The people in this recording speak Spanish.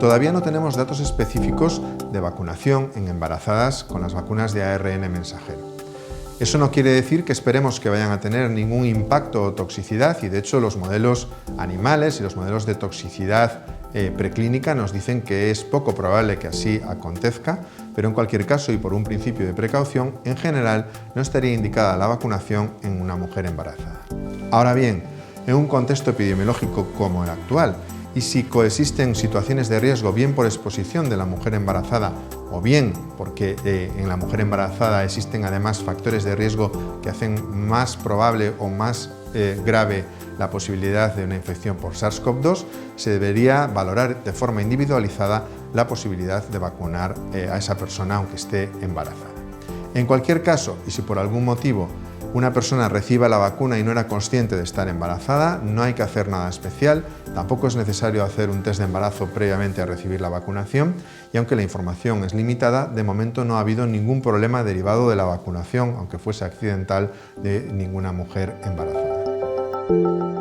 todavía no tenemos datos específicos de vacunación en embarazadas con las vacunas de ARN mensajero. Eso no quiere decir que esperemos que vayan a tener ningún impacto o toxicidad, y de hecho los modelos animales y los modelos de toxicidad preclínica nos dicen que es poco probable que así acontezca, pero en cualquier caso y por un principio de precaución, en general no estaría indicada la vacunación en una mujer embarazada. Ahora bien, en un contexto epidemiológico como el actual, y si coexisten situaciones de riesgo bien por exposición de la mujer embarazada o bien porque en la mujer embarazada existen además factores de riesgo que hacen más probable o más grave la posibilidad de una infección por SARS-CoV-2, se debería valorar de forma individualizada la posibilidad de vacunar a esa persona aunque esté embarazada. En cualquier caso, y si por algún motivo una persona reciba la vacuna y no era consciente de estar embarazada, no hay que hacer nada especial, tampoco es necesario hacer un test de embarazo previamente a recibir la vacunación, y aunque la información es limitada, de momento no ha habido ningún problema derivado de la vacunación, aunque fuese accidental, de ninguna mujer embarazada.